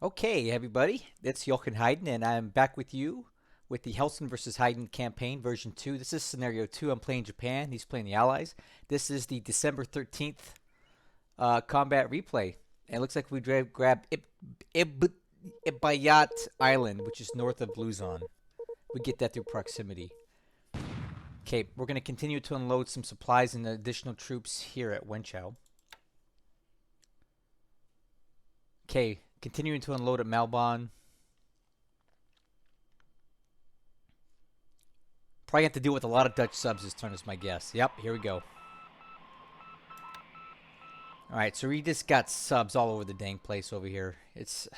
Okay, everybody, it's Jochen Hayden, and I'm back with you with the Hellsen versus Hayden campaign version 2. This is scenario 2. I'm playing Japan, he's playing the Allies. This is the December 13th combat replay. And it looks like we grab Ibayat Island, which is north of Luzon. We get that through proximity. Okay, we're going to continue to unload some supplies and additional troops here at Wenchao. Okay, continuing to unload at Malbon. Probably have to deal with a lot of Dutch subs this turn is my guess. Yep, here we go. Alright, so we just got subs all over the dang place over here. It's...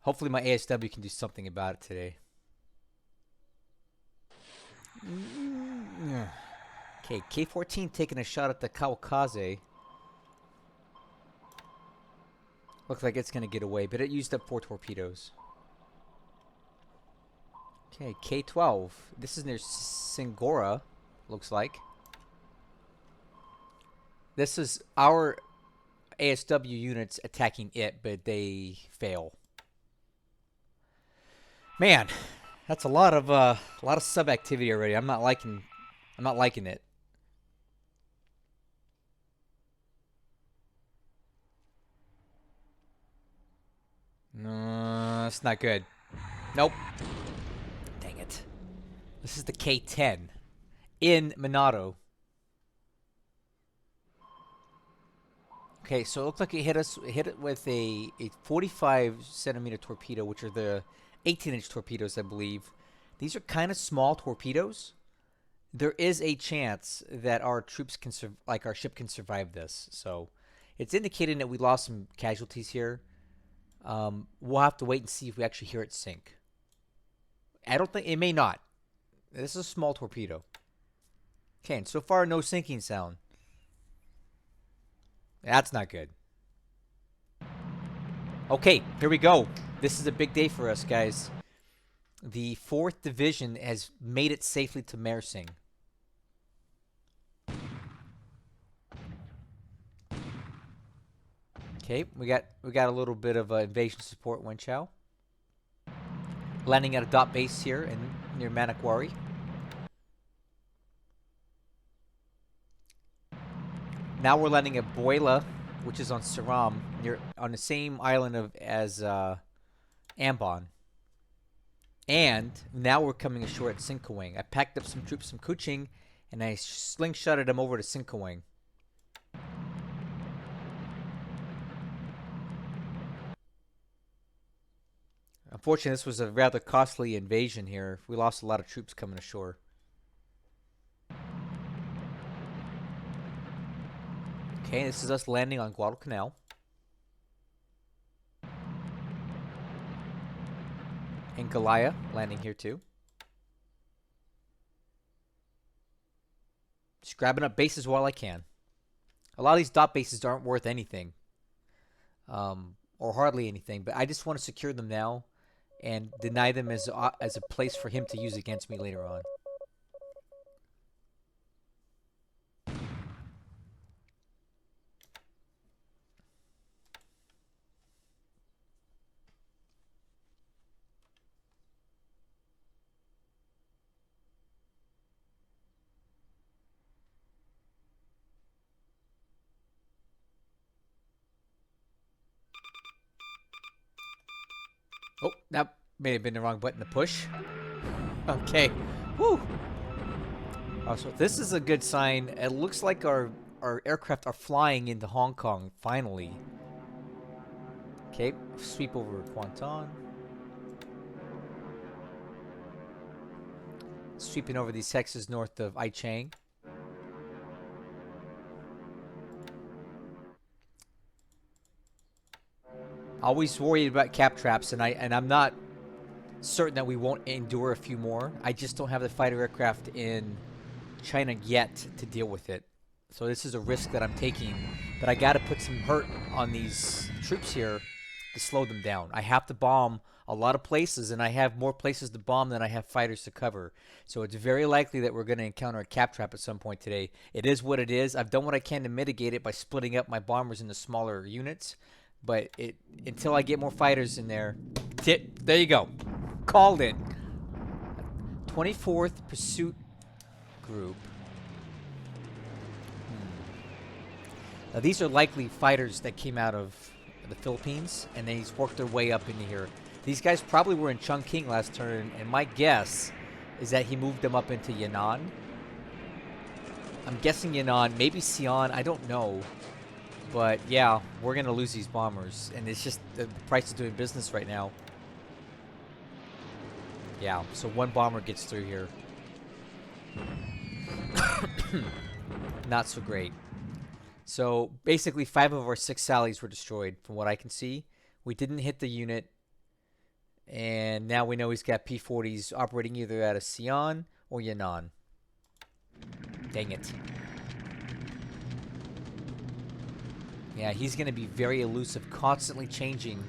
Hopefully my ASW can do something about it today. Okay, K-14 taking a shot at the Kawakaze. Looks like it's going to get away, but it used up 4 torpedoes. Okay, K-12. This is near Singora, looks like. This is our ASW units attacking it, but they fail. Man, that's a lot of sub activity already. I'm not liking it. No, that's not good. Nope. Dang it. This is the K-10 in Minato. Okay, so it looked like it hit it with a 45 centimeter torpedo, which are the 18-inch torpedoes, I believe. These are kind of small torpedoes. There is a chance that our troops can our ship can survive this. So it's indicating that we lost some casualties here. We'll have to wait and see if we actually hear it sink. I don't think it may not. This is a small torpedo. Okay, and so far no sinking sound. That's not good. Okay, here we go. This is a big day for us, guys. The 4th Division has made it safely to Mersing. Okay, we got a little bit of invasion support, Wenchao. Landing at a dot base here near Manokwari. Now we're landing at Buela, which is on Saram, on the same island as Ambon. And now we're coming ashore at Sinkawang. I packed up some troops from Kuching, and I slingshotted them over to Sinkawang. Unfortunately, this was a rather costly invasion here. We lost a lot of troops coming ashore. Okay, this is us landing on Guadalcanal. And Galaya landing here too. Just grabbing up bases while I can. A lot of these dot bases aren't worth anything. Or hardly anything, but I just want to secure them now and deny them as a place for him to use against me later on. Oh, that may have been the wrong button to push. Okay. Woo! Oh, so this is a good sign. It looks like our aircraft are flying into Hong Kong, finally. Okay, sweep over Kuantan. Sweeping over these hexes north of Aichang. Always worried about cap traps, and I'm not certain that we won't endure a few more. I just don't have the fighter aircraft in China yet to deal with it. So this is a risk that I'm taking, but I got to put some hurt on these troops here to slow them down. I have to bomb a lot of places, and I have more places to bomb than I have fighters to cover. So it's very likely that we're going to encounter a cap trap at some point today. It is what it is. I've done what I can to mitigate it by splitting up my bombers into smaller units. But until I get more fighters in there, there you go. Called it. 24th Pursuit Group. Now, these are likely fighters that came out of the Philippines, and they worked their way up into here. These guys probably were in Chungking last turn, and my guess is that he moved them up into Yan'an. I'm guessing Yan'an, maybe Xi'an, I don't know. But yeah, we're going to lose these bombers, and it's just the price of doing business right now. Yeah, so one bomber gets through here. Not so great. So basically 5 of our 6 Sallies were destroyed from what I can see. We didn't hit the unit. And now we know he's got P-40s operating either out of Xi'an or Yan'an. Dang it. Yeah, he's going to be very elusive, constantly changing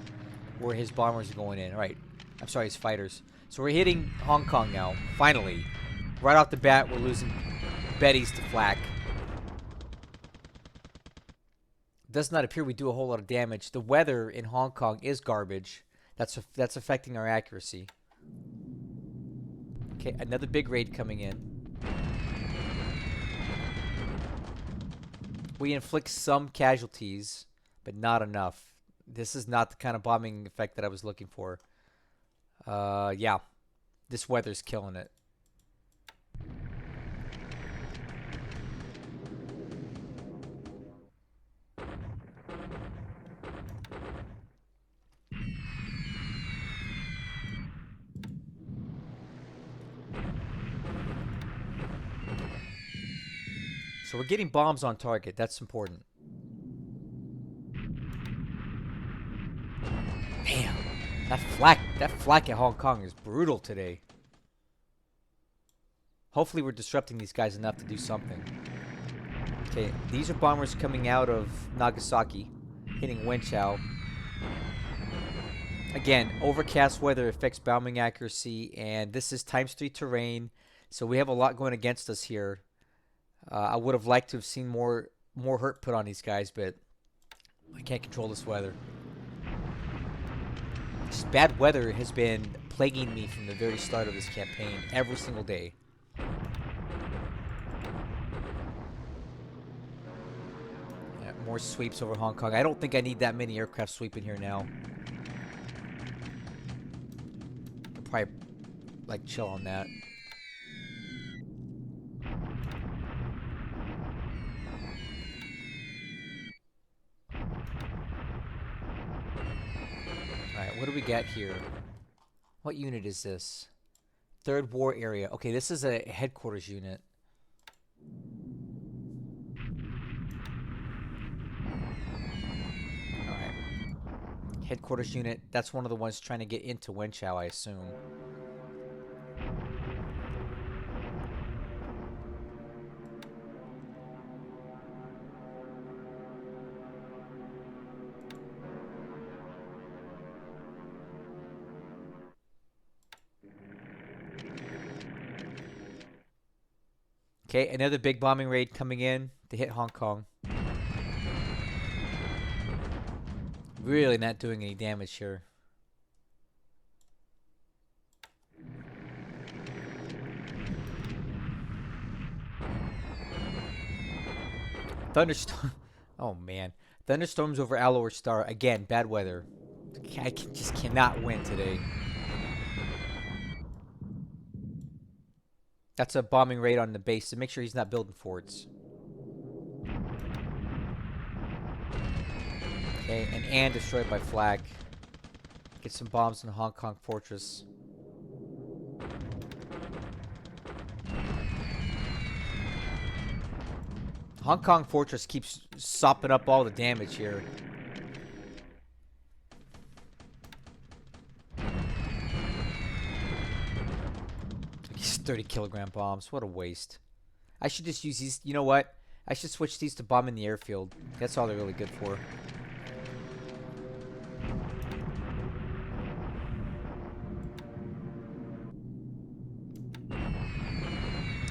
where his bombers are going in. All right. I'm sorry, his fighters. So we're hitting Hong Kong now. Finally. Right off the bat, we're losing Bettys to flak. Does not appear we do a whole lot of damage. The weather in Hong Kong is garbage. That's affecting our accuracy. Okay, another big raid coming in. We inflict some casualties, but not enough. This is not the kind of bombing effect that I was looking for. Yeah. This weather's killing it. So we're getting bombs on target. That's important. Damn. That flak at Hong Kong is brutal today. Hopefully we're disrupting these guys enough to do something. Okay, these are bombers coming out of Nagasaki, hitting Wenchao. Again, overcast weather affects bombing accuracy, and this is ×3 terrain, so we have a lot going against us here. I would have liked to have seen more hurt put on these guys, but I can't control this weather. This bad weather has been plaguing me from the very start of this campaign, every single day. Yeah, more sweeps over Hong Kong. I don't think I need that many aircraft sweeping here now. I'll probably like chill on that. Alright, what do we got here? What unit is this? 3rd War Area. Okay, this is a headquarters unit. Alright. Headquarters unit. That's one of the ones trying to get into Wenchao, I assume. Okay, another big bombing raid coming in to hit Hong Kong. Really not doing any damage here. Thunderstorm. Oh, man. Thunderstorms over Alloy Star. Again, bad weather. I just cannot win today. That's a bombing raid on the base, so make sure he's not building forts. Okay, and destroyed by flak. Get some bombs in the Hong Kong fortress. Hong Kong fortress keeps sopping up all the damage here. These 30-kilogram bombs. What a waste. I should just use these. You know what? I should switch these to bombing the airfield. That's all they're really good for.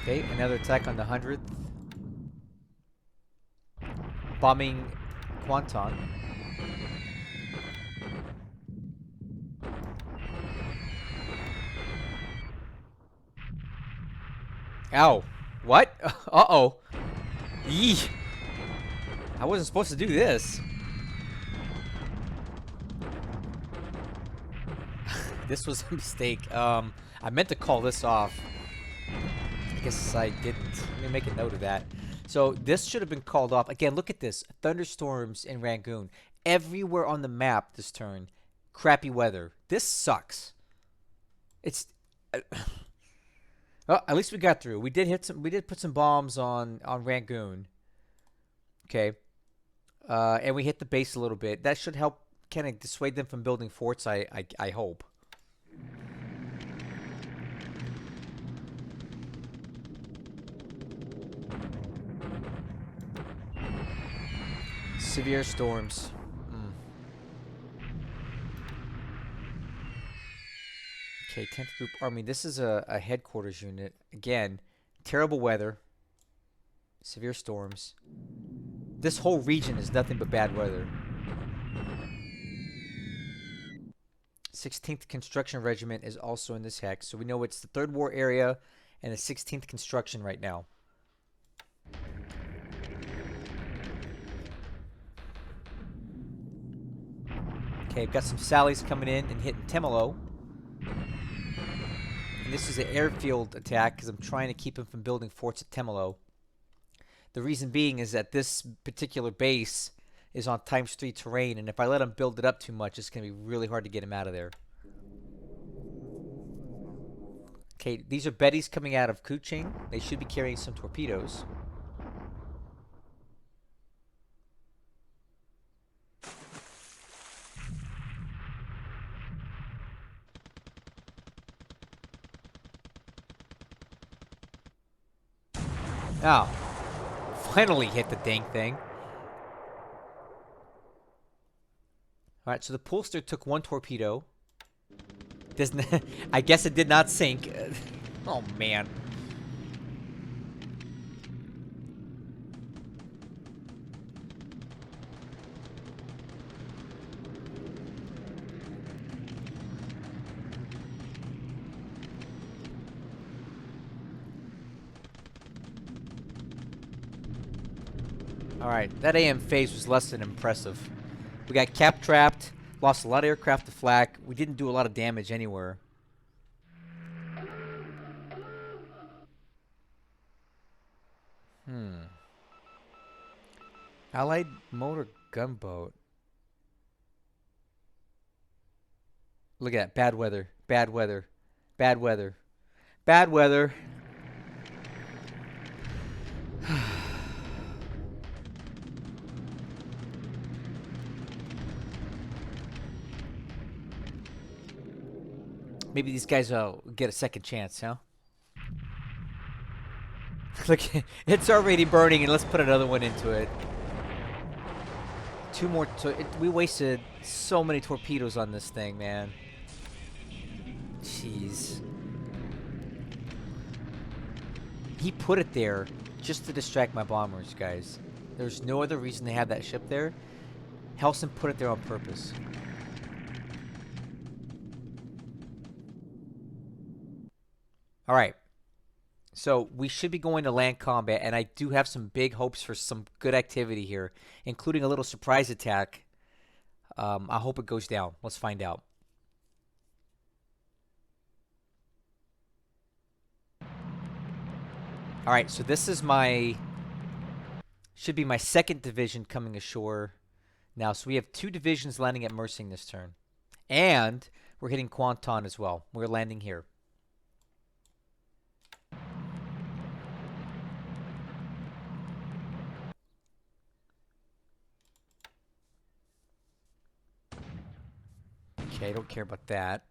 Okay, another attack on the 100th. Bombing Kwanton. Ow. What? Uh-oh. Yee. I wasn't supposed to do this. This was a mistake. I meant to call this off. I guess I didn't. Let me make a note of that. So this should have been called off. Again, look at this. Thunderstorms in Rangoon. Everywhere on the map this turn. Crappy weather. This sucks. It's... well, at least we got through. We did put some bombs on Rangoon. Okay. And we hit the base a little bit. That should help kind of dissuade them from building forts, I hope. Severe storms. Okay, 10th Group Army. This is a headquarters unit. Again, terrible weather. Severe storms. This whole region is nothing but bad weather. 16th Construction Regiment is also in this hex. So we know it's the 3rd War Area and the 16th Construction right now. Okay, got some sallies coming in and hitting Temelo. And this is an airfield attack because I'm trying to keep him from building forts at Temelo. The reason being is that this particular base is on ×3 terrain, and if I let him build it up too much, it's going to be really hard to get him out of there. Okay, these are Bettys coming out of Kuching. They should be carrying some torpedoes. Oh, finally hit the dang thing. Alright, so the Pulster took 1 torpedo. Doesn't I guess it did not sink. Oh, man. Alright, that AM phase was less than impressive. We got cap trapped, lost a lot of aircraft to flak. We didn't do a lot of damage anywhere. Allied motor gunboat. Look at that. Bad weather. Bad weather. Bad weather. Bad weather. Maybe these guys will get a second chance, huh? Look, it's already burning, and let's put another one into it. 2 more. We wasted so many torpedoes on this thing, man. Jeez. He put it there just to distract my bombers, guys. There's no other reason to have that ship there. Hellsen put it there on purpose. Alright, so we should be going to land combat, and I do have some big hopes for some good activity here, including a little surprise attack. I hope it goes down. Let's find out. Alright, so this is should be my 2nd division coming ashore now. So we have 2 divisions landing at Mersing this turn. And we're hitting Kwanton as well. We're landing here. Okay, I don't care about that.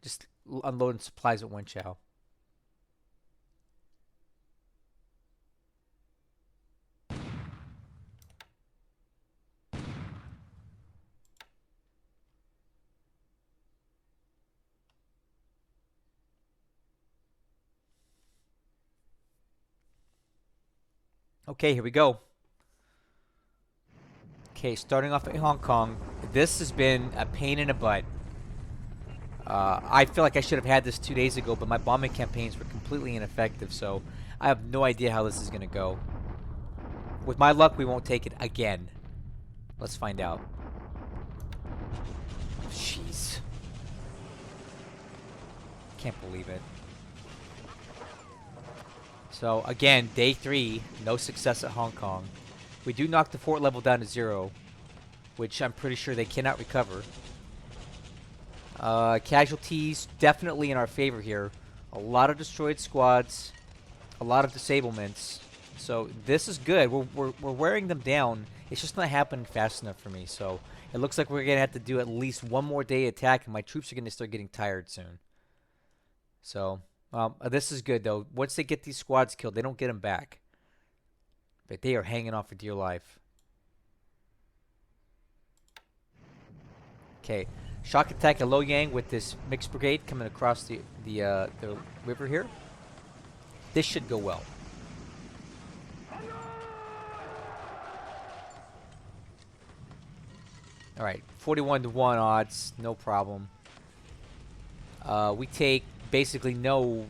Just unloading supplies at Wenchao. Okay, here we go. Okay, starting off at Hong Kong. This has been a pain in the butt. I feel like I should have had this 2 days ago, but my bombing campaigns were completely ineffective, so I have no idea how this is gonna go. With my luck, we won't take it again. Let's find out. Jeez. Can't believe it. So, again, day 3, no success at Hong Kong. We do knock the fort level down to 0, which I'm pretty sure they cannot recover. Casualties definitely in our favor here. A lot of destroyed squads, a lot of disablements. So this is good. We're wearing them down. It's just not happening fast enough for me. So it looks like we're going to have to do at least one more day attack, and my troops are going to start getting tired soon. So this is good, though. Once they get these squads killed, they don't get them back. But they are hanging on for dear life. Okay. Shock attack at Loyang with this mixed brigade coming across the river here. This should go well. All right, 41-1 odds, no problem. We take basically no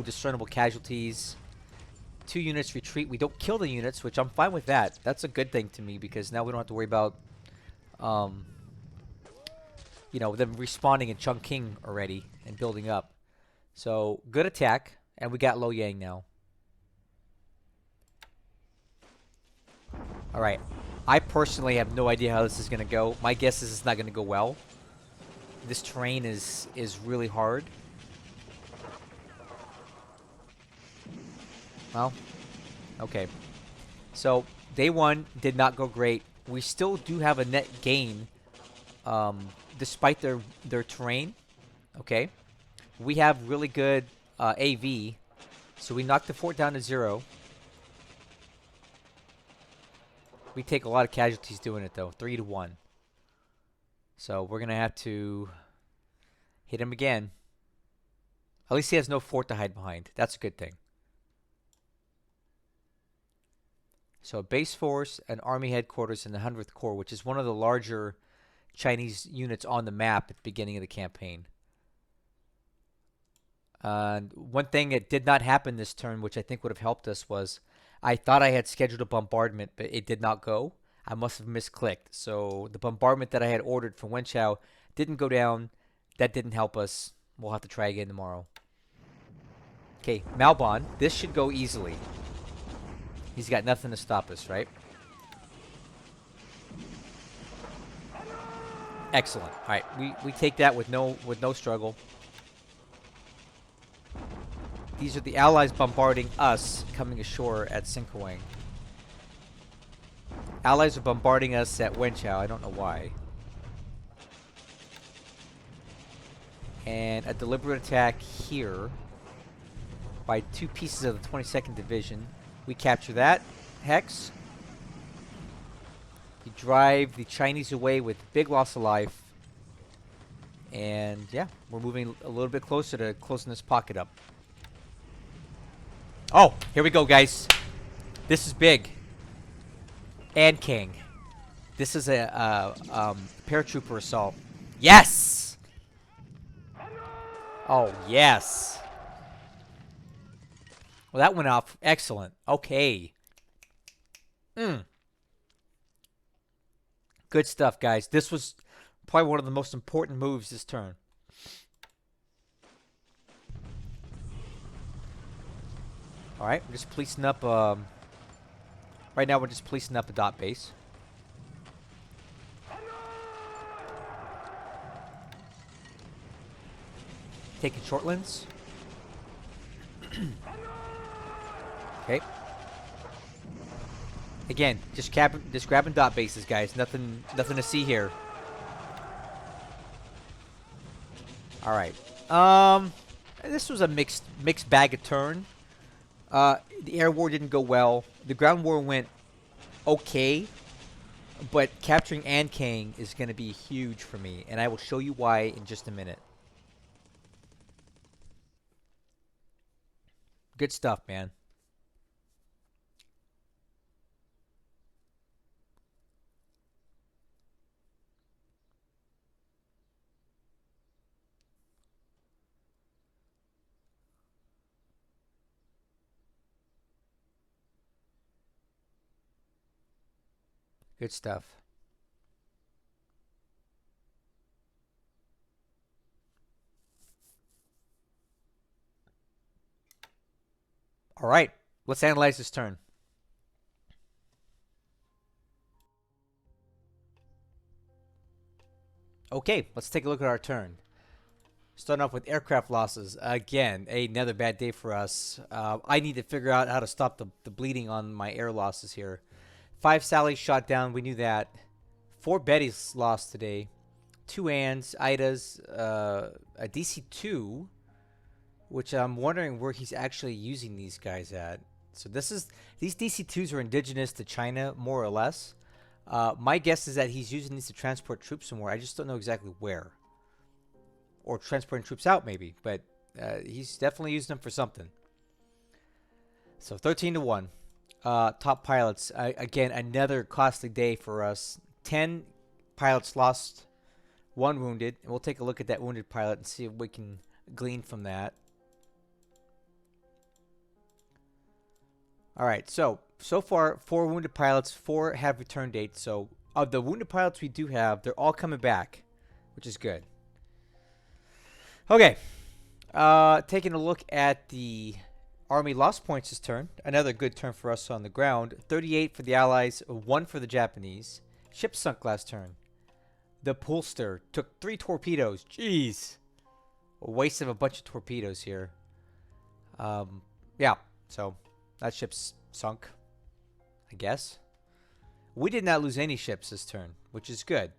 discernible casualties. 2 units retreat. We don't kill the units, which I'm fine with that. That's a good thing to me because now we don't have to worry about, you know, them respawning in Chongqing already and building up. So good attack, and we got Loyang now. All right. I personally have no idea how this is going to go. My guess is it's not going to go well. This terrain is really hard. Well, okay. So, day 1 did not go great. We still do have a net gain despite their terrain. Okay. We have really good AV. So we knocked the fort down to 0. We take a lot of casualties doing it, though. 3-1. So we're going to have to hit him again. At least he has no fort to hide behind. That's a good thing. So base force and army headquarters in the 100th Corps, which is one of the larger Chinese units on the map at the beginning of the campaign. And one thing that did not happen this turn, which I think would have helped us, was I thought I had scheduled a bombardment, but it did not go. I must have misclicked. So the bombardment that I had ordered for Wenchao didn't go down. That didn't help us. We'll have to try again tomorrow. Okay, Malbon. This should go easily. He's got nothing to stop us, right? Excellent. All right, we take that with no struggle. These are the Allies bombarding us coming ashore at Sinkhawang. Allies are bombarding us at Wenchao. I don't know why. And a deliberate attack here by 2 pieces of the 22nd Division. We capture that hex. We drive the Chinese away with big loss of life. And yeah, we're moving a little bit closer to closing this pocket up. Oh, here we go, guys. This is big. And King. This is a paratrooper assault. Yes! Oh, yes. Well, that went off. Excellent. Okay. Good stuff, guys. This was probably one of the most important moves this turn. All right, we're just policing up. Right now, we're just policing up a dot base. Taking Shortlands. Okay. Again, just grabbing dot bases, guys. Nothing to see here. All right. This was a mixed bag of turn. The air war didn't go well. The ground war went okay, but capturing Ankang is going to be huge for me, and I will show you why in just a minute. Good stuff, man. Good stuff. All right, let's analyze this turn. Okay, let's take a look at our turn. Starting off with aircraft losses. Again, another bad day for us. I need to figure out how to stop the bleeding on my air losses here. 5 Sally's shot down. We knew that. 4 Betty's lost today. 2 Ann's, Ida's, a DC-2, which I'm wondering where he's actually using these guys at. So these DC-2s are indigenous to China, more or less. My guess is that he's using these to transport troops somewhere. I just don't know exactly where. Or transporting troops out, maybe. But he's definitely using them for something. So 13-1. Top pilots. Again, another costly day for us. 10 pilots lost, 1 wounded. And we'll take a look at that wounded pilot and see if we can glean from that. All right, so far, 4 wounded pilots, 4 have return dates. So of the wounded pilots we do have, they're all coming back, which is good. Okay, taking a look at the Army lost points this turn. Another good turn for us on the ground. 38 for the Allies, 1 for the Japanese. Ship sunk last turn. The Poolster took 3 torpedoes. Jeez. A waste of a bunch of torpedoes here. Yeah, so that ship's sunk, I guess. We did not lose any ships this turn, which is good.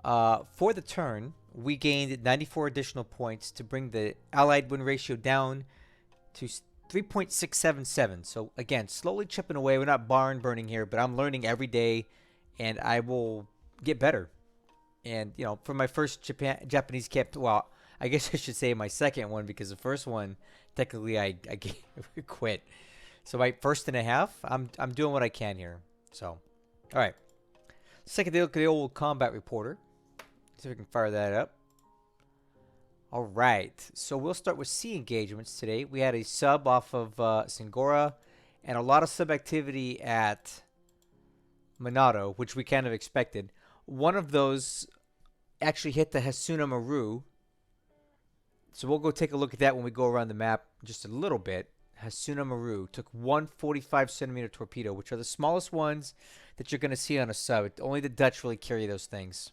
For the turn, we gained 94 additional points to bring the Allied win ratio down to 3.677. So again, slowly chipping away. We're not barn burning here, but I'm learning every day, and I will get better. And, you know, for my first Japanese camp, well, I guess I should say my second one, because the first one, technically, I quit. So my first and a half, I'm doing what I can here. So, all right. Second, look at the old combat reporter. See if we can fire that up. All right. So we'll start with sea engagements today. We had a sub off of Singora and a lot of sub activity at Minato, which we kind of expected. One of those actually hit the Hasuna Maru. So we'll go take a look at that when we go around the map just a little bit. Hasuna Maru took 1 45-centimeter torpedo, which are the smallest ones that you're going to see on a sub. Only the Dutch really carry those things.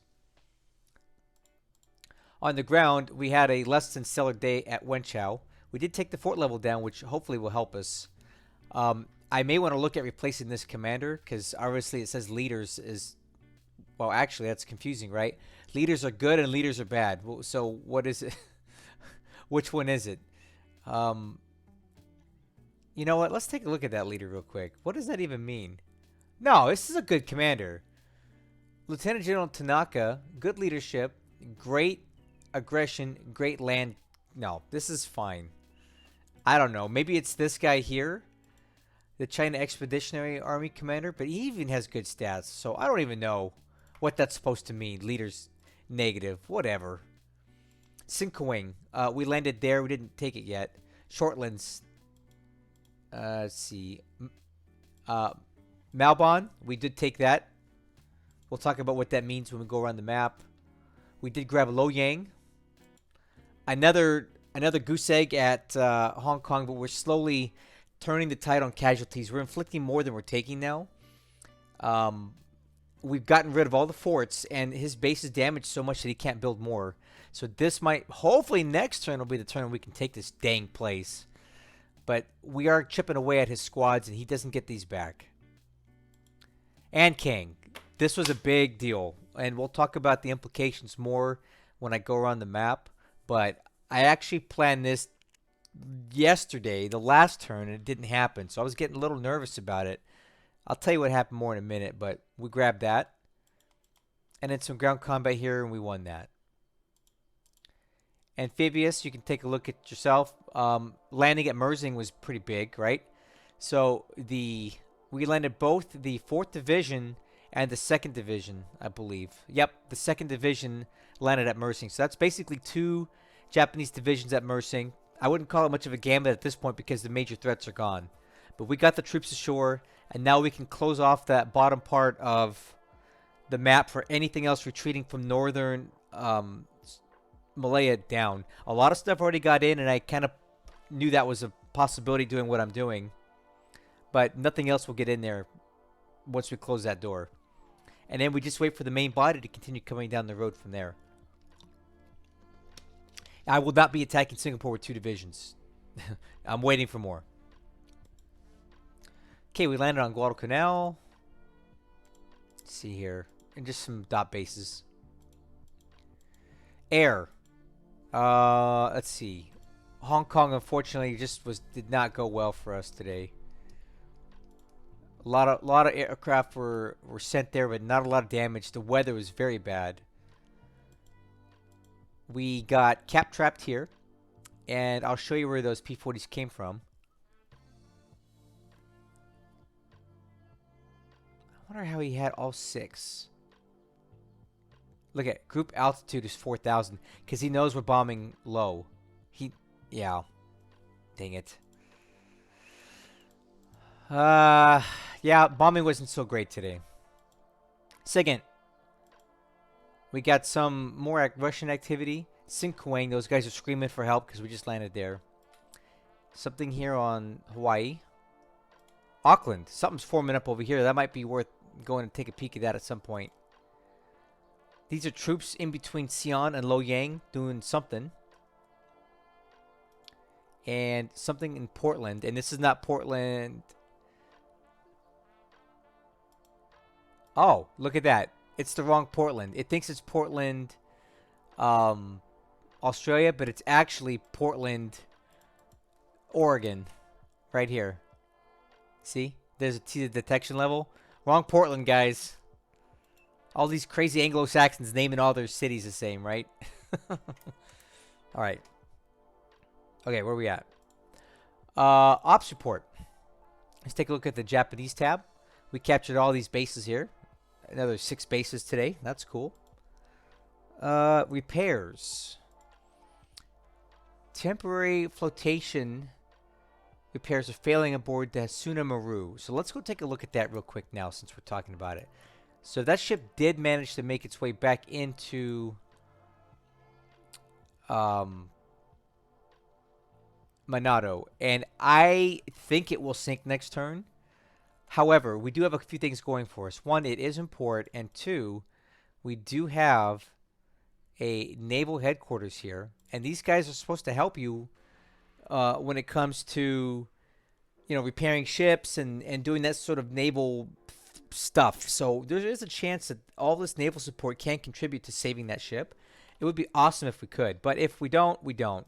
On the ground, we had a less than stellar day at Wenchao. We did take the fort level down, which hopefully will help us. I may want to look at replacing this commander, because obviously it says leaders is... Well, actually, that's confusing, right? Leaders are good and leaders are bad. So what is it? Which one is it? You know what? Let's take a look at that leader real quick. What does that even mean? No, this is a good commander. Lieutenant General Tanaka, good leadership, great aggression, great land. No, this is fine. I don't know. Maybe it's this guy here, the China Expeditionary Army Commander, but he even has good stats. So I don't even know what that's supposed to mean. Leaders negative, whatever. Sinkoing, we landed there. We didn't take it yet. Shortlands. Let's see. Malbon, we did take that. We'll talk about what that means when we go around the map. We did grab Loyang. Another goose egg at Hong Kong, but we're slowly turning the tide on casualties. We're inflicting more than we're taking now. We've gotten rid of all the forts, and his base is damaged so much that he can't build more. So this might, hopefully next turn will be the turn we can take this dang place. But we are chipping away at his squads, and he doesn't get these back. And King. This was a big deal, and we'll talk about the implications more when I go around the map. But I actually planned this yesterday, the last turn, and it didn't happen. So I was getting a little nervous about it. I'll tell you what happened more in a minute, but we grabbed that. And then some ground combat here, and we won that. Amphibious, you can take a look at yourself. Landing at Mersing was pretty big, right? So we landed both the 4th Division and the 2nd Division, I believe. Yep, the 2nd Division landed at Mersing. So that's basically 2 Japanese divisions at Mersing. I wouldn't call it much of a gambit at this point because the major threats are gone. But we got the troops ashore, And now we can close off that bottom part of the map for anything else retreating from northern Malaya down. A lot of stuff already got in, and I kind of knew that was a possibility doing what I'm doing. But nothing else will get in there once we close that door. And then we just wait for the main body to continue coming down the road from there. I will not be attacking Singapore with 2 divisions. I'm waiting for more. Okay, we landed on Guadalcanal. Let's see here. And just some dot bases. Air. Let's see. Hong Kong, unfortunately, did not go well for us today. A lot of aircraft were sent there, but not a lot of damage. The weather was very bad. We got cap trapped here, and I'll show you where those P-40s came from. I wonder how he had all 6. Look at group altitude is 4,000 because he knows we're bombing low. Yeah. Dang it. Yeah, bombing wasn't so great today. Second, we got some more Russian activity. Sinquang, those guys are screaming for help because we just landed there. Something here on Hawaii. Auckland, something's forming up over here. That might be worth going to take a peek at that at some point. These are troops in between Xi'an and Loyang doing something. And something in Portland. And this is not Portland. Oh, look at that. It's the wrong Portland. It thinks it's Portland, Australia, but it's actually Portland, Oregon. Right here. See? There's a detection level. Wrong Portland, guys. All these crazy Anglo-Saxons naming all their cities the same, right? Alright. Okay, where are we at? Ops report. Let's take a look at the Japanese tab. We captured all these bases here. Another 6 bases today. That's cool. Repairs. Temporary flotation repairs are failing aboard the Hasuna Maru. So let's go take a look at that real quick now since we're talking about it. So that ship did manage to make its way back into Manado. And I think it will sink next turn. However, we do have a few things going for us. One, it is in port. And 2, we do have a naval headquarters here. And these guys are supposed to help you when it comes to, repairing ships and doing that sort of naval stuff. So there is a chance that all this naval support can contribute to saving that ship. It would be awesome if we could. But if we don't, we don't.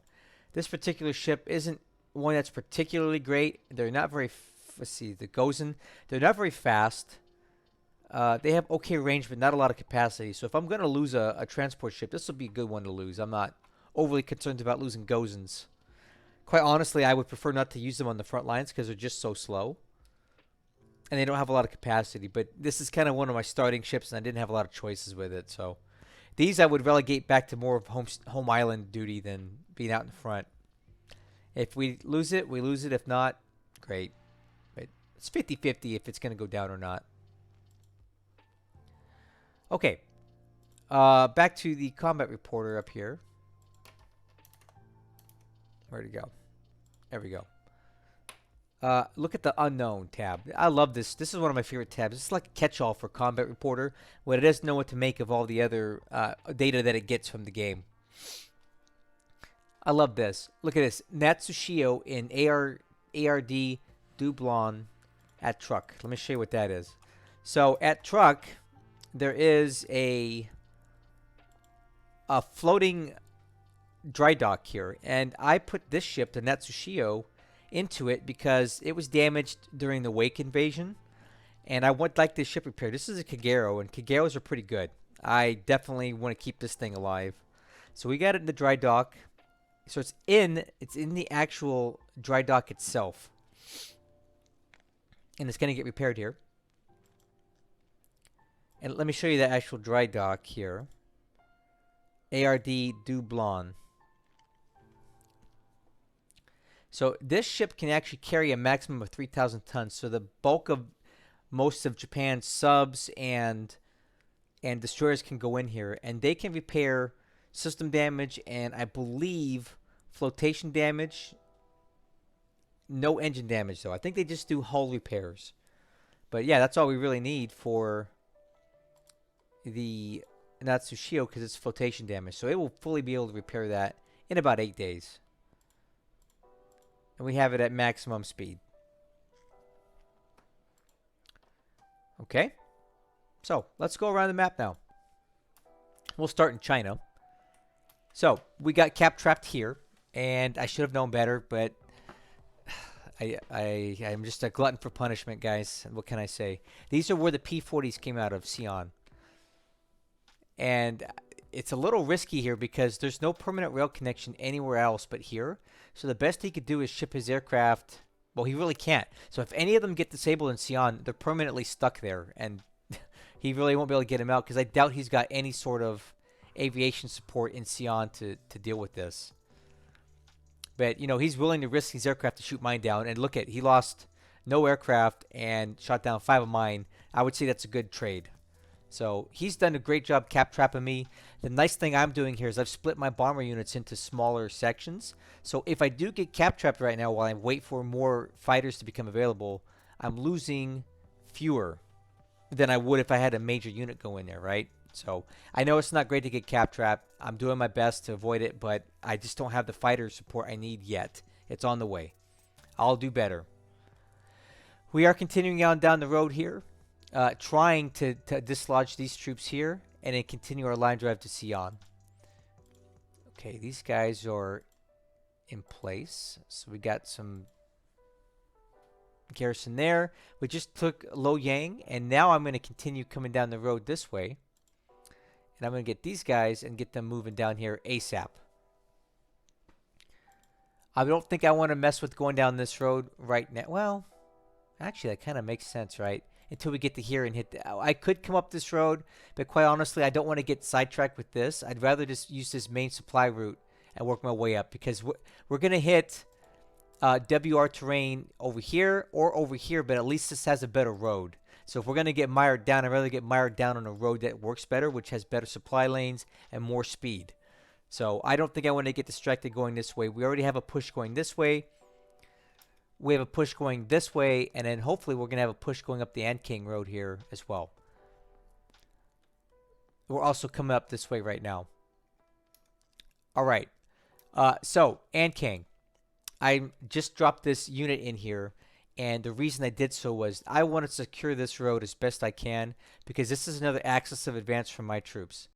This particular ship isn't one that's particularly great. They're not very... Let's see, the Gozen. They're not very fast. They have okay range, but not a lot of capacity. So if I'm going to lose a transport ship, this will be a good one to lose. I'm not overly concerned about losing Gozens. Quite honestly, I would prefer not to use them on the front lines because they're just so slow. And they don't have a lot of capacity. But this is kind of one of my starting ships, and I didn't have a lot of choices with it. So these I would relegate back to more of home island duty than being out in front. If we lose it, we lose it. If not, great. But it's 50-50 if it's going to go down or not. Okay. Back to the combat reporter up here. Where'd it go? There we go. Look at the unknown tab. I love this. This is one of my favorite tabs. It's like a catch-all for combat reporter when it doesn't know what to make of all the other data that it gets from the game. I love this. Look at this. Natsushio in ARD Dublon at truck. Let me show you what that is. So at truck, there is a floating dry dock here. And I put this ship, the Natsushio, into it because it was damaged during the Wake invasion. And I would like this ship repaired. This is a Kagero, and Kageros are pretty good. I definitely want to keep this thing alive. So we got it in the dry dock. So it's in the actual dry dock itself. And it's going to get repaired here. And let me show you the actual dry dock here. ARD Dublon. So this ship can actually carry a maximum of 3,000 tons. So the bulk of most of Japan's subs and destroyers can go in here, and they can repair system damage and I believe flotation damage. No engine damage though. I think they just do hull repairs. But yeah, that's all we really need for the Natsushio because it's flotation damage. So it will fully be able to repair that in about 8 days. And we have it at maximum speed. Okay. So let's go around the map now. We'll start in China. So we got cap trapped here. And I should have known better, but I'm just a glutton for punishment, guys. What can I say? These are where the P-40s came out of, Sion. And it's a little risky here because there's no permanent rail connection anywhere else but here. So the best he could do is ship his aircraft. Well, he really can't. So if any of them get disabled in Sion, they're permanently stuck there. And he really won't be able to get him out because I doubt he's got any sort of aviation support in Sion to deal with this. But, you know, he's willing to risk his aircraft to shoot mine down. And look at, he lost no aircraft and shot down 5 of mine. I would say that's a good trade. So he's done a great job cap trapping me. The nice thing I'm doing here is I've split my bomber units into smaller sections. So if I do get cap trapped right now while I wait for more fighters to become available, I'm losing fewer than I would if I had a major unit go in there, right? So I know it's not great to get cap trapped. I'm doing my best to avoid it, but I just don't have the fighter support I need yet. It's on the way. I'll do better. We are continuing on down the road here, trying to dislodge these troops here and then continue our line drive to Sion. Okay, these guys are in place. So we got some garrison there. We just took Luoyang, and now I'm going to continue coming down the road this way. And I'm going to get these guys and get them moving down here ASAP. I don't think I want to mess with going down this road right now. Well, actually, that kind of makes sense, right? Until we get to here and hit I could come up this road, but quite honestly, I don't want to get sidetracked with this. I'd rather just use this main supply route and work my way up because we're going to hit WR terrain over here or over here, but at least this has a better road. So if we're going to get mired down, I'd rather get mired down on a road that works better, which has better supply lanes and more speed. So I don't think I want to get distracted going this way. We already have a push going this way. We have a push going this way, and then hopefully we're going to have a push going up the Anking Road here as well. We're also coming up this way right now. All right. So, Anking. I just dropped this unit in here, and the reason I did so was I want to secure this road as best I can because this is another axis of advance for my troops.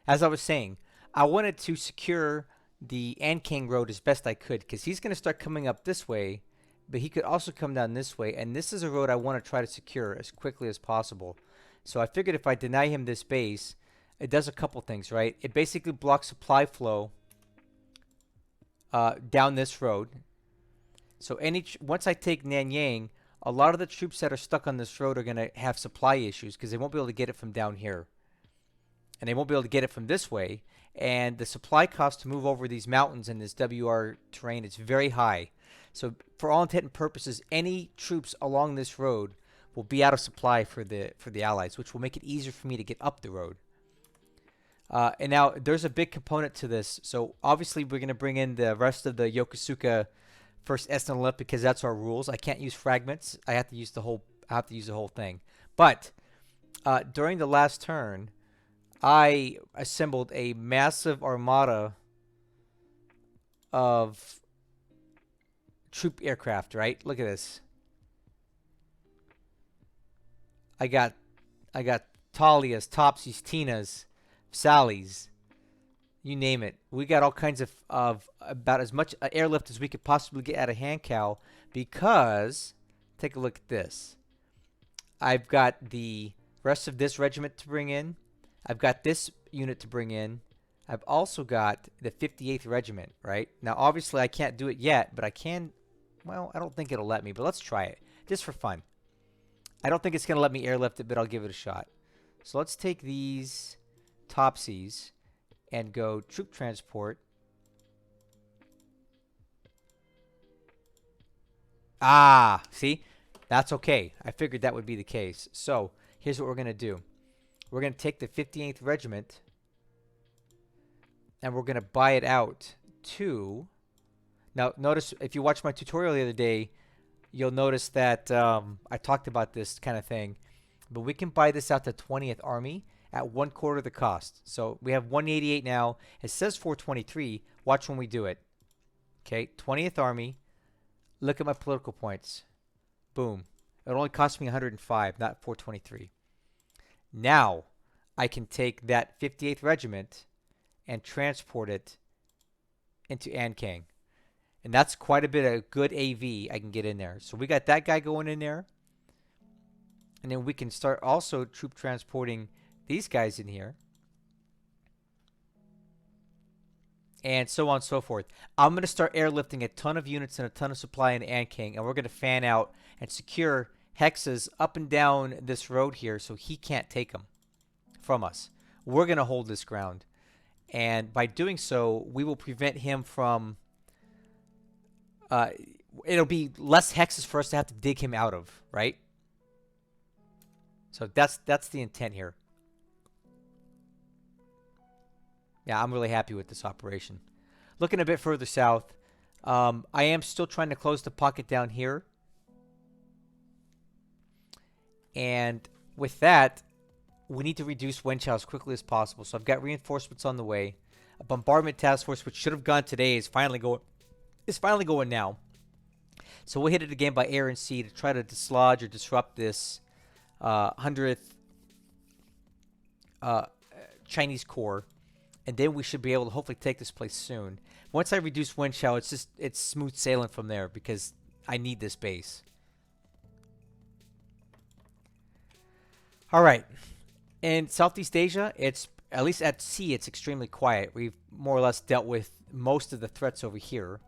As I was saying, I wanted to secure the Anking Road as best I could because he's going to start coming up this way, but he could also come down this way, and this is a road I want to try to secure as quickly as possible. So I figured if I deny him this base, it does a couple things, right? It basically blocks supply flow down this road. So once I take Nanyang, a lot of the troops that are stuck on this road are going to have supply issues because they won't be able to get it from down here. And they won't be able to get it from this way. And the supply cost to move over these mountains in this WR terrain is very high. So for all intent and purposes, any troops along this road will be out of supply for the Allies, which will make it easier for me to get up the road. And now there's a big component to this. So obviously we're going to bring in the rest of the Yokosuka first SNLF because that's our rules. I can't use fragments. I have to use the whole thing. But during the last turn, I assembled a massive armada of troop aircraft, right? Look at this. I got Talias, Topsies, Tinas, Sallies, you name it. We got all kinds of about as much airlift as we could possibly get out of Hankow because, take a look at this. I've got the rest of this regiment to bring in. I've got this unit to bring in. I've also got the 58th Regiment, right? Now, obviously, I can't do it yet, but I can. Well, I don't think it'll let me, but let's try it just for fun. I don't think it's going to let me airlift it, but I'll give it a shot. So let's take these Topsies and go troop transport. Ah, see? That's okay. I figured that would be the case. So here's what we're going to do. We're going to take the 58th Regiment and we're going to buy it out to... Now, notice if you watched my tutorial the other day, you'll notice that I talked about this kind of thing. But we can buy this out to 20th Army at 1/4 the cost. So we have 188 now. It says 423. Watch when we do it. Okay, 20th Army. Look at my political points. Boom. It only cost me 105, not 423. Now, I can take that 58th Regiment and transport it into Ankang. And that's quite a bit of good AV I can get in there. So we got that guy going in there. And then we can start also troop transporting these guys in here. And so on and so forth. I'm going to start airlifting a ton of units and a ton of supply in Ankang. And we're going to fan out and secure hexes up and down this road here so he can't take them from us. We're going to hold this ground. And by doing so, we will prevent him from... it'll be less hexes for us to have to dig him out of, right? So that's the intent here. Yeah, I'm really happy with this operation. Looking a bit further south, I am still trying to close the pocket down here. And with that, we need to reduce wind chill as quickly as possible. So I've got reinforcements on the way. A bombardment task force, which should have gone today, is finally going now. So we'll hit it again by air and sea to try to dislodge or disrupt this 100th Chinese Corps. And then we should be able to hopefully take this place soon. Once I reduce wind chill, it's smooth sailing from there because I need this base. All right. In Southeast Asia, it's at least at sea, it's extremely quiet. We've more or less dealt with most of the threats over here.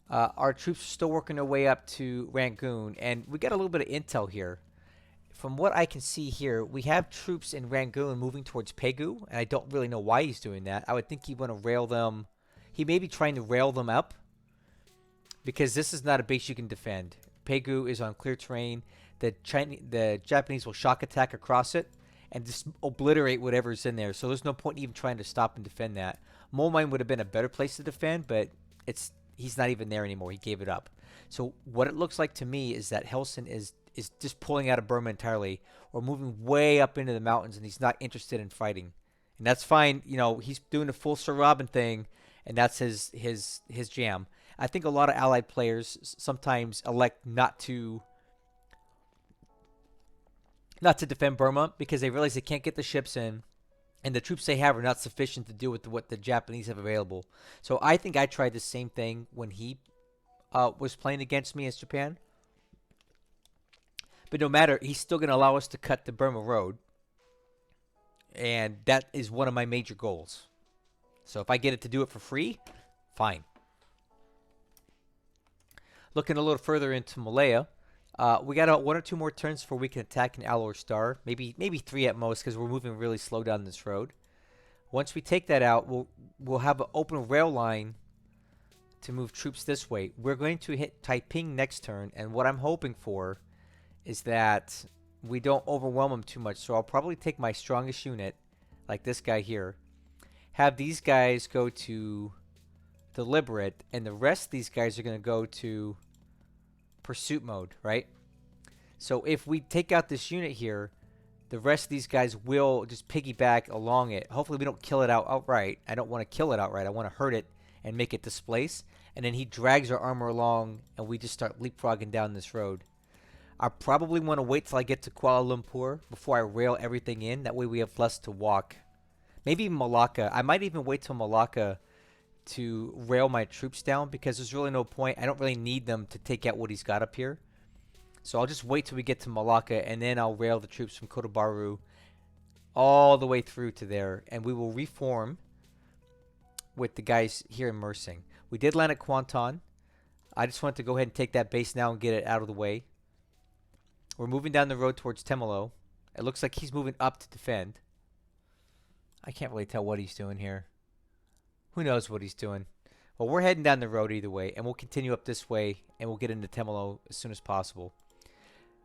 Our troops are still working their way up to Rangoon, and we got a little bit of intel here. From what I can see here, we have troops in Rangoon moving towards Pegu, and I don't really know why he's doing that. I would think he'd want to rail them. He may be trying to rail them up, because this is not a base you can defend. Pegu is on clear terrain. The Japanese will shock attack across it and just obliterate whatever's in there. So there's no point even trying to stop and defend that. Mole Mine would have been a better place to defend, but he's not even there anymore. He gave it up. So what it looks like to me is that Hellsen is just pulling out of Burma entirely or moving way up into the mountains, and he's not interested in fighting. And that's fine. You know, he's doing the full Sir Robin thing, and that's his jam. I think a lot of allied players sometimes elect not to defend Burma because they realize they can't get the ships in, and the troops they have are not sufficient to deal with what the Japanese have available. So I think I tried the same thing when he was playing against me as Japan. But no matter, he's still going to allow us to cut the Burma Road. And that is one of my major goals. So if I get it to do it for free, fine. Looking a little further into Malaya, we got about 1 or 2 more turns before we can attack an Alloy Star. Maybe 3 at most because we're moving really slow down this road. Once we take that out, we'll have an open rail line to move troops this way. We're going to hit Taiping next turn, and what I'm hoping for is that we don't overwhelm them too much. So I'll probably take my strongest unit, like this guy here, have these guys go to Deliberate, and the rest of these guys are going to go to Pursuit mode, right? So if we take out this unit here, the rest of these guys will just piggyback along it. Hopefully we don't kill it outright. I don't want to kill it outright. I want to hurt it and make it displace. And then he drags our armor along, and we just start leapfrogging down this road. I probably want to wait till I get to Kuala Lumpur before I rail everything in. That way we have less to walk. Maybe Malacca. I might even wait till Malacca to rail my troops down because there's really no point. I don't really need them to take out what he's got up here. So I'll just wait till we get to Malacca, and then I'll rail the troops from Kota Bharu all the way through to there. And we will reform with the guys here in Mersing. We did land at Kuantan. I just wanted to go ahead and take that base now and get it out of the way. We're moving down the road towards Temelo. It looks like he's moving up to defend. I can't really tell what he's doing here. Who knows what he's doing? Well, we're heading down the road either way, and we'll continue up this way, and we'll get into Temelo as soon as possible.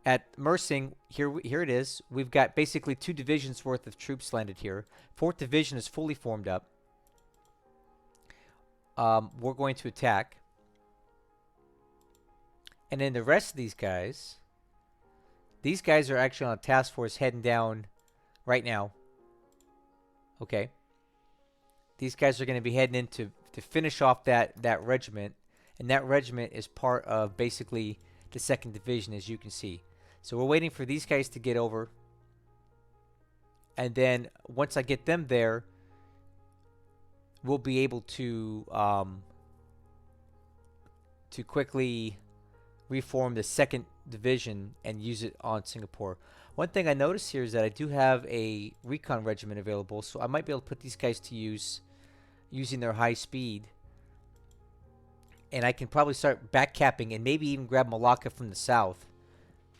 At Mersing, here it is. We've got basically 2 divisions worth of troops landed here. 4th Division is fully formed up. We're going to attack. And then the rest of these guys are actually on a task force heading down right now. Okay. These guys are going to be heading in to finish off that regiment. And that regiment is part of basically the 2nd Division, as you can see. So we're waiting for these guys to get over. And then once I get them there, we'll be able to quickly reform the 2nd Division and use it on Singapore. One thing I noticed here is that I do have a recon regiment available, so I might be able to put these guys to use using their high speed. And I can probably start backcapping and maybe even grab Malacca from the south.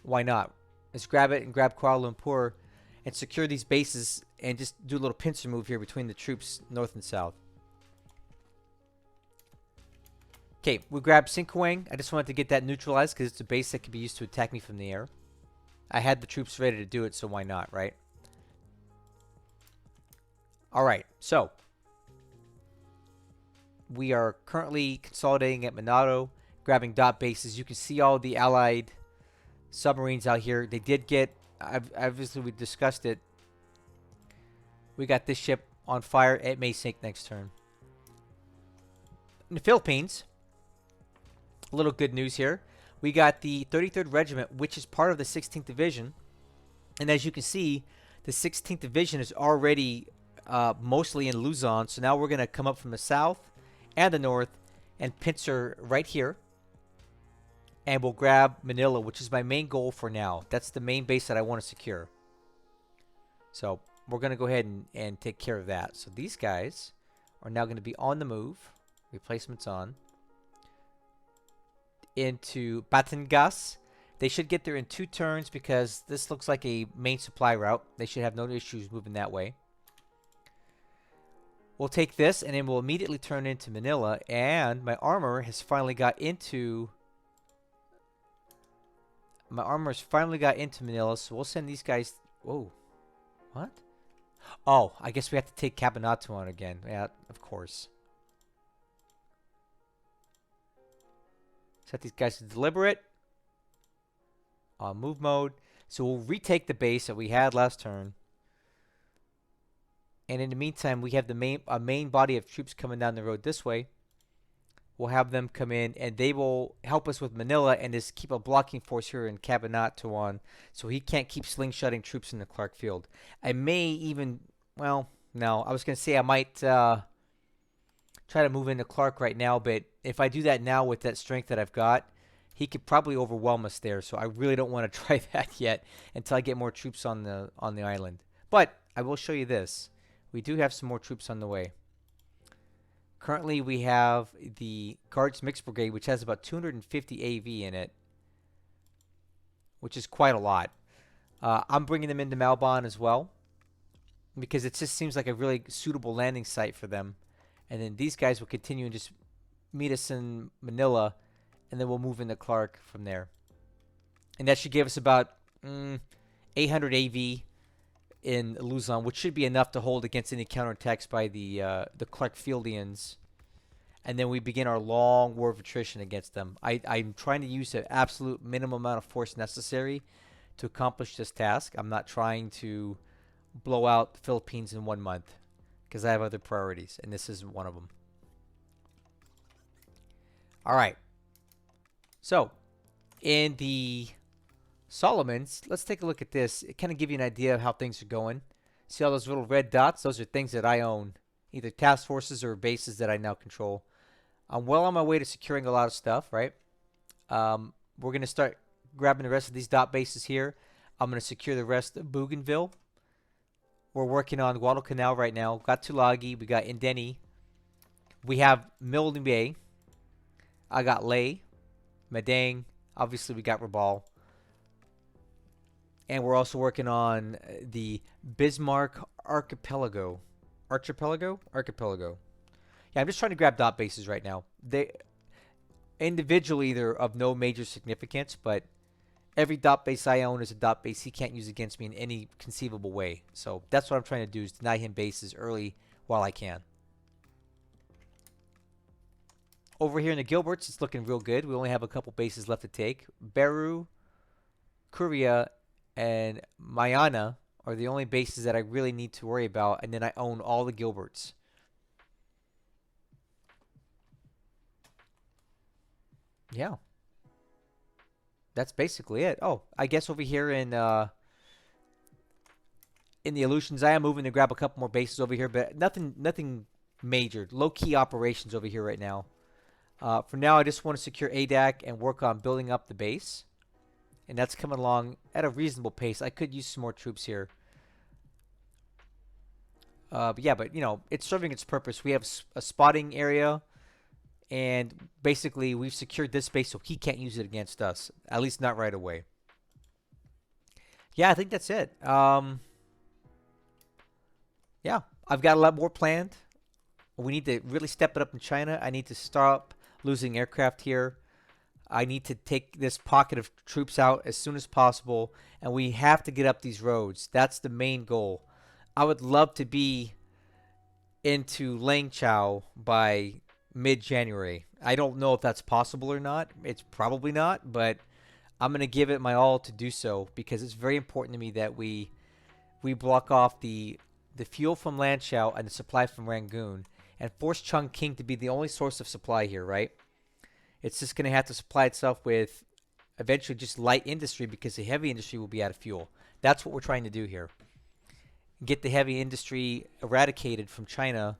Why not? Let's grab it and grab Kuala Lumpur and secure these bases and just do a little pincer move here between the troops north and south. Okay, we grabbed Sinkuang. I just wanted to get that neutralized because it's a base that can be used to attack me from the air. I had the troops ready to do it, so why not, right? Alright, so we are currently consolidating at Manado, grabbing dot bases. You can see all the allied submarines out here. They did get, obviously we discussed it. We got this ship on fire. It may sink next turn. In the Philippines, a little good news here. We got the 33rd Regiment, which is part of the 16th Division. And as you can see, the 16th Division is already mostly in Luzon. So now we're going to come up from the south and the north and pincer right here. And we'll grab Manila, which is my main goal for now. That's the main base that I want to secure. So we're going to go ahead and take care of that. So these guys are now going to be on the move. Replacements on. Into Batangas. They should get there in 2 turns because this looks like a main supply route. They should have no issues moving that way. We'll take this and then we'll immediately turn into Manila. And my armor has finally got into... Manila, so we'll send these guys... Whoa. What? Oh, I guess we have to take Cabanatuan again. Yeah, of course. Set these guys to deliberate. Move mode. So we'll retake the base that we had last turn. And in the meantime, we have the main body of troops coming down the road this way. We'll have them come in, and they will help us with Manila and just keep a blocking force here in Cabanatuan, so he can't keep slingshotting troops in the Clark Field. I may even, well, no, I was going to say I might try to move into Clark right now, but if I do that now with that strength that I've got, he could probably overwhelm us there, so I really don't want to try that yet until I get more troops on the island. But I will show you this. We do have some more troops on the way. Currently, we have the Guards Mixed Brigade, which has about 250 AV in it, which is quite a lot. I'm bringing them into Malbon as well, because it just seems like a really suitable landing site for them. And then these guys will continue and just meet us in Manila, and then we'll move into Clark from there. And that should give us about 800 AV in Luzon, which should be enough to hold against any counterattacks by the Clark Fieldians. And then we begin our long war of attrition against them. I'm trying to use the absolute minimum amount of force necessary to accomplish this task. I'm not trying to blow out the Philippines in 1 month because I have other priorities, and this isn't one of them. All right. So, in the Solomons, let's take a look at this. It kind of give you an idea of how things are going. See all those little red dots? Those are things that I own, either task forces or bases that I now control. I'm well on my way to securing a lot of stuff, right? We're going to start grabbing the rest of these dot bases here. I'm going to secure the rest of Bougainville. We're working on Guadalcanal right now. Got Tulagi. We got Indeni. We have Milne Bay. I got Leh. Madang. Obviously, we got Rabaul. And we're also working on the Bismarck Archipelago. Archipelago? Yeah, I'm just trying to grab dot bases right now. They individually, they're of no major significance, but Every dot base I own is a dot base he can't use against me in any conceivable way. So that's what I'm trying to do, is deny him bases early while I can. Over here in the Gilberts, it's looking real good. We only have a couple bases left to take. Beru, Korea, and Mayana are the only bases that I really need to worry about, and then I own all the Gilberts. Yeah. That's basically it. Oh, I guess over here in the Illusions, I am moving to grab a couple more bases over here, but nothing major. Low-key operations over here right now. For now, I just want to secure ADAC and work on building up the base. And that's coming along at a reasonable pace. I could use some more troops here. But yeah, but, you know, it's serving its purpose. We have a spotting area. And basically, we've secured this base so he can't use it against us. At least not right away. Yeah, I think that's it. Yeah, I've got a lot more planned. We need to really step it up in China. I need to stop losing aircraft here. I need to take this pocket of troops out as soon as possible. And we have to get up these roads. That's the main goal. I would love to be into Langchao by mid-January. I don't know if that's possible or not. It's probably not, but I'm going to give it my all to do so, because it's very important to me that we block off the fuel from Langchao and the supply from Rangoon, and force Chongqing to be the only source of supply here, right? It's just going to have to supply itself with eventually just light industry, because the heavy industry will be out of fuel. That's what we're trying to do here. Get the heavy industry eradicated from China,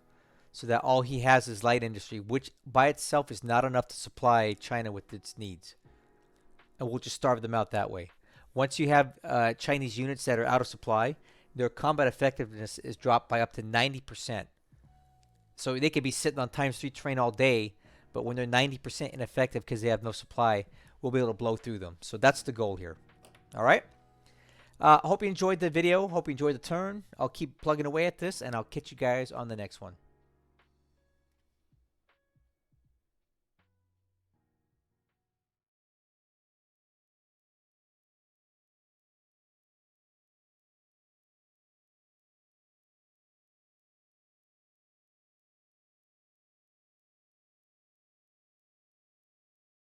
so that all he has is light industry, which by itself is not enough to supply China with its needs. And we'll just starve them out that way. Once you have Chinese units that are out of supply, their combat effectiveness is dropped by up to 90%. So they could be sitting on ×3 terrain all day, but when they're 90% ineffective because they have no supply, we'll be able to blow through them. So that's the goal here. All right? Hope you enjoyed the video. Hope you enjoyed the turn. I'll keep plugging away at this, and I'll catch you guys on the next one.